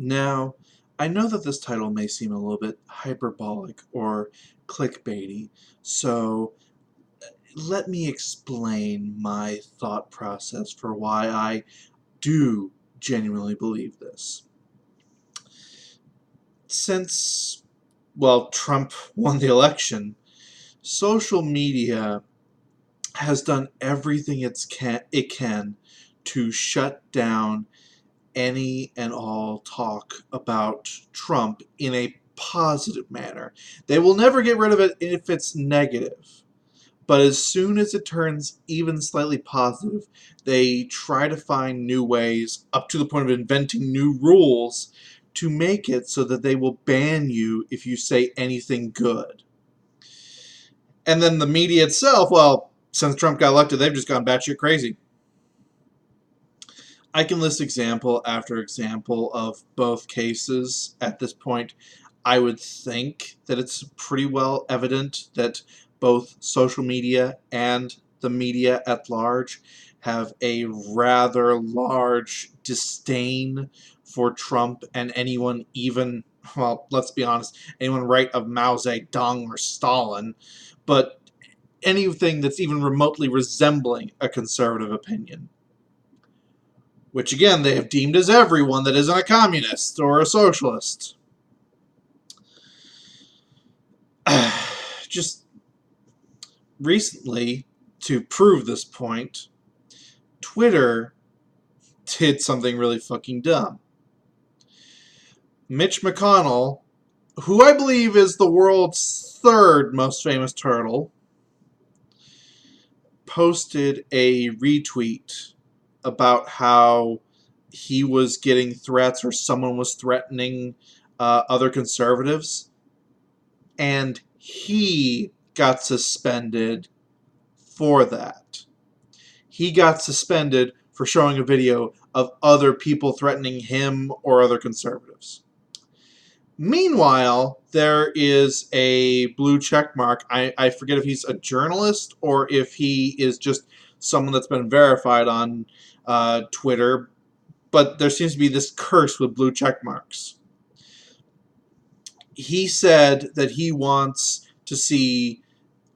Now, I know that this title may seem a little bit hyperbolic or clickbaity, so let me explain my thought process for why I do genuinely believe this. Since, well, Trump won the election, social media has done everything it can to shut down any and all talk about Trump in a positive manner. They will never get rid of it if it's negative. But as soon as it turns even slightly positive, they try to find new ways, up to the point of inventing new rules, to make it so that they will ban you if you say anything good. And then the media itself, well, since Trump got elected, they've just gone batshit crazy. I can list example after example of both cases at this point. I would think that it's pretty well evident that both social media and the media at large have a rather large disdain for Trump and anyone even, well, let's be honest, anyone right of Mao Zedong or Stalin, but anything that's even remotely resembling a conservative opinion. Which again they have deemed as everyone that isn't a communist or a socialist. Just recently, to prove this point, Twitter did something really fucking dumb. Mitch McConnell, who I believe is the world's third most famous turtle, posted a retweet about how he was getting threats or someone was threatening other conservatives, and he got suspended for that. He got suspended for showing a video of other people threatening him or other conservatives. Meanwhile, there is a blue check mark. I forget if he's a journalist or if he is just someone that's been verified on Twitter, but there seems to be this curse with blue check marks. He said that he wants to see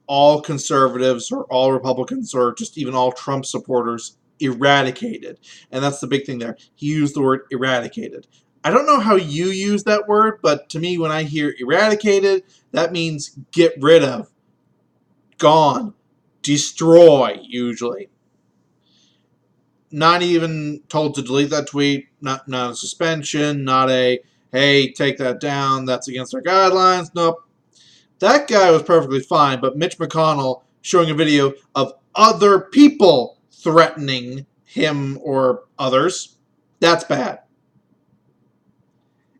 all conservatives or all Republicans or just even all Trump supporters eradicated. And that's the big thing there. He used the word eradicated. I don't know how you use that word, but to me, when I hear eradicated, that means get rid of, gone, destroy, usually. Not even told to delete that tweet, not a suspension, not a, hey, take that down, that's against our guidelines. Nope. That guy was perfectly fine, but Mitch McConnell showing a video of other people threatening him or others, that's bad.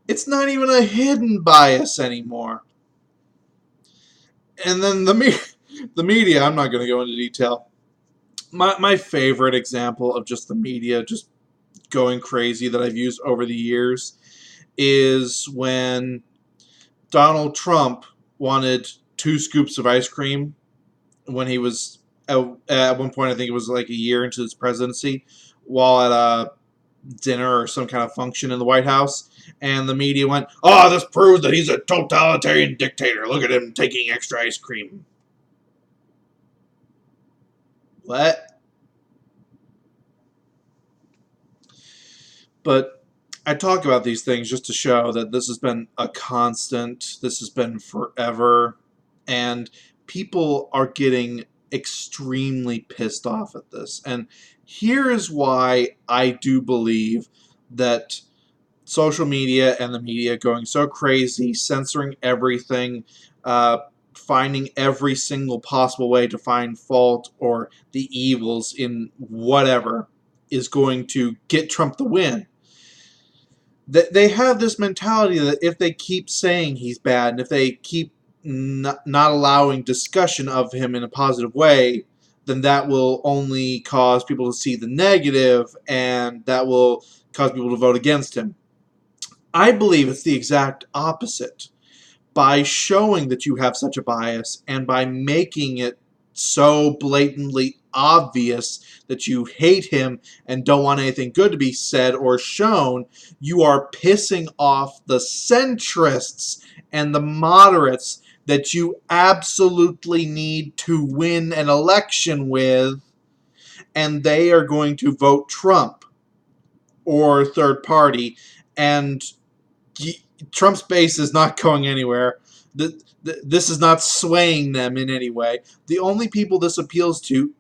It's not even a hidden bias anymore. And then the media, I'm not going to go into detail. My favorite example of just the media just going crazy that I've used over the years is when Donald Trump wanted 2 scoops of ice cream when he was at one point, I think it was like a year into his presidency, while at a dinner or some kind of function in the White House, and the media went, "Oh, this proves that he's a totalitarian dictator. Look at him taking extra ice cream." What? But I talk about these things just to show that this has been a constant, this has been forever, and people are getting extremely pissed off at this. And here is why I do believe that social media and the media going so crazy, censoring everything, finding every single possible way to find fault or the evils in whatever is going to get Trump the win. They have this mentality that if they keep saying he's bad and if they keep not allowing discussion of him in a positive way, then that will only cause people to see the negative and that will cause people to vote against him. I believe it's the exact opposite. By showing that you have such a bias and by making it so blatantly obvious that you hate him and don't want anything good to be said or shown, you are pissing off the centrists and the moderates that you absolutely need to win an election with, and they are going to vote Trump or third party, and Trump's base is not going anywhere. This is not swaying them in any way. The only people this appeals to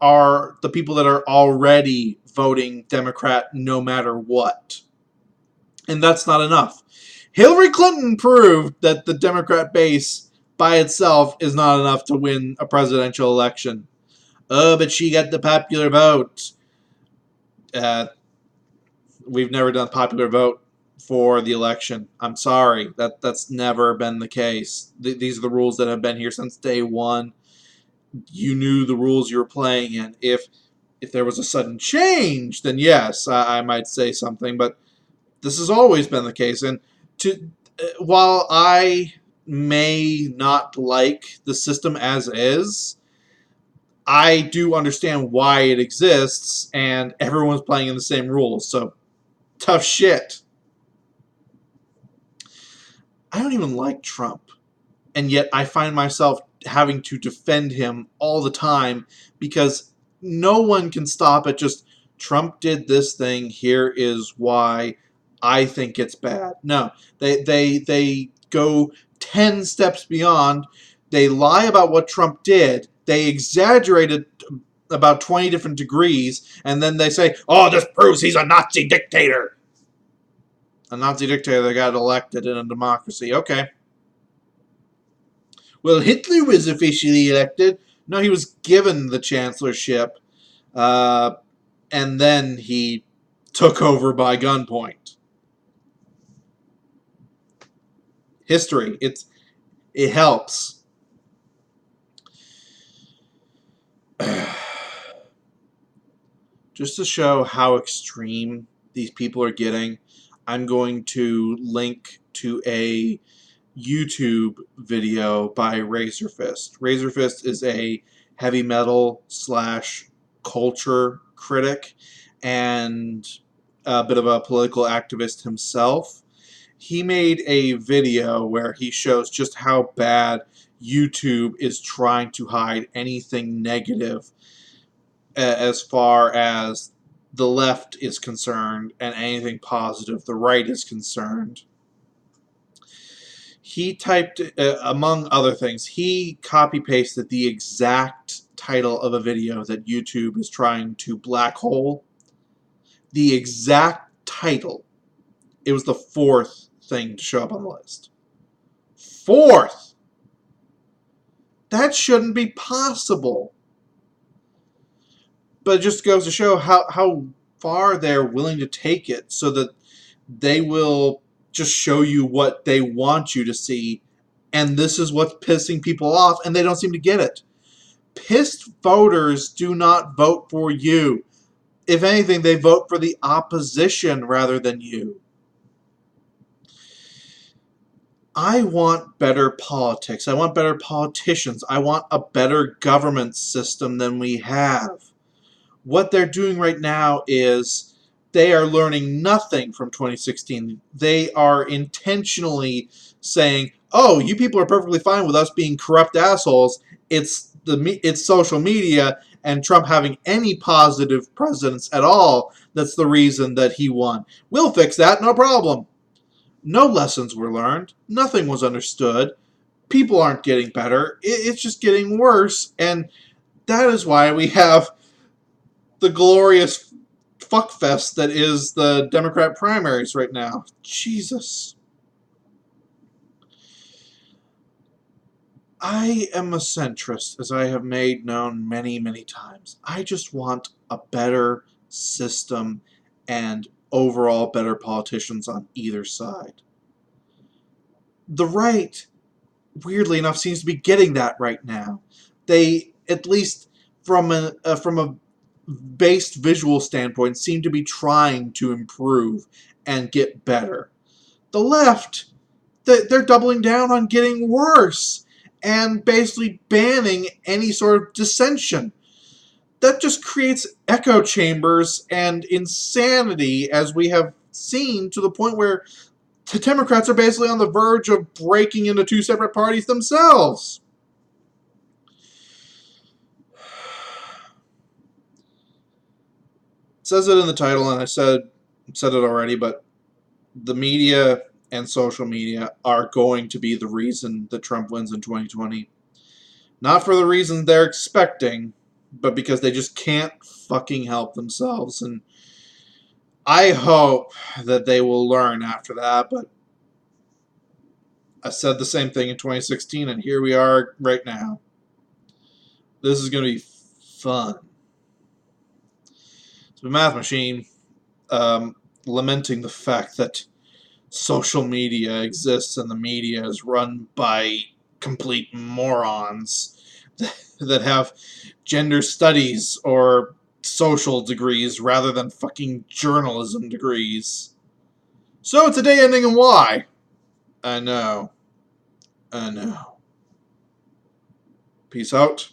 are the people that are already voting Democrat no matter what. And that's not enough. Hillary Clinton proved that the Democrat base by itself is not enough to win a presidential election. Oh, but she got the popular vote. We've never done popular vote for the election. I'm sorry. That's never been the case. These are the rules that have been here since day one. You knew the rules you were playing in. If there was a sudden change, then yes, I might say something, but this has always been the case. And while I may not like the system as is, I do understand why it exists, and everyone's playing in the same rules, so tough shit. I don't even like Trump, and yet I find myself having to defend him all the time because no one can stop it. Just Trump did this thing, here is why I think it's bad. No, they go 10 steps beyond. They lie about what Trump did. They exaggerate it about 20 different degrees, and then they say, oh, this proves he's a Nazi dictator. A Nazi dictator that got elected in a democracy. Okay. Well, Hitler was officially elected. No, he was given the chancellorship, and then he took over by gunpoint. History. It helps. Just to show how extreme these people are getting, I'm going to link to a YouTube video by Razorfist. Razorfist is a heavy metal / culture critic and a bit of a political activist himself. He made a video where he shows just how bad YouTube is trying to hide anything negative as far as the left is concerned and anything positive the right is concerned. He typed, among other things, he copy-pasted the exact title of a video that YouTube is trying to black hole. The exact title. It was the 4th thing to show up on the list. 4th! That shouldn't be possible. But it just goes to show how far they're willing to take it so that they will just show you what they want you to see, and this is what's pissing people off, and they don't seem to get it. Pissed voters do not vote for you. If anything, they vote for the opposition rather than you. I want better politics. I want better politicians. I want a better government system than we have. What they're doing right now is they are learning nothing from 2016. They are intentionally saying, oh, you people are perfectly fine with us being corrupt assholes. It's social media and Trump having any positive presence at all that's the reason that he won. We'll fix that, no problem. No lessons were learned. Nothing was understood. People aren't getting better. It's just getting worse. And that is why we have the glorious fuckfest that is the Democrat primaries right now. Jesus. I am a centrist, as I have made known many, many times. I just want a better system and overall better politicians on either side. The right, weirdly enough, seems to be getting that right now. They, at least from a based visual standpoint, seem to be trying to improve and get better. The left, they're doubling down on getting worse and basically banning any sort of dissension. that just creates echo chambers and insanity, as we have seen, to the point where the Democrats are basically on the verge of breaking into two separate parties themselves. It says it in the title, and I said it already, but the media and social media are going to be the reason that Trump wins in 2020. Not for the reasons they're expecting, but because they just can't fucking help themselves. And I hope that they will learn after that, but I said the same thing in 2016, and here we are right now. This is going to be fun. So, Math Machine, lamenting the fact that social media exists and the media is run by complete morons that have gender studies or social degrees rather than fucking journalism degrees. So it's a day ending in Y. I know. Peace out.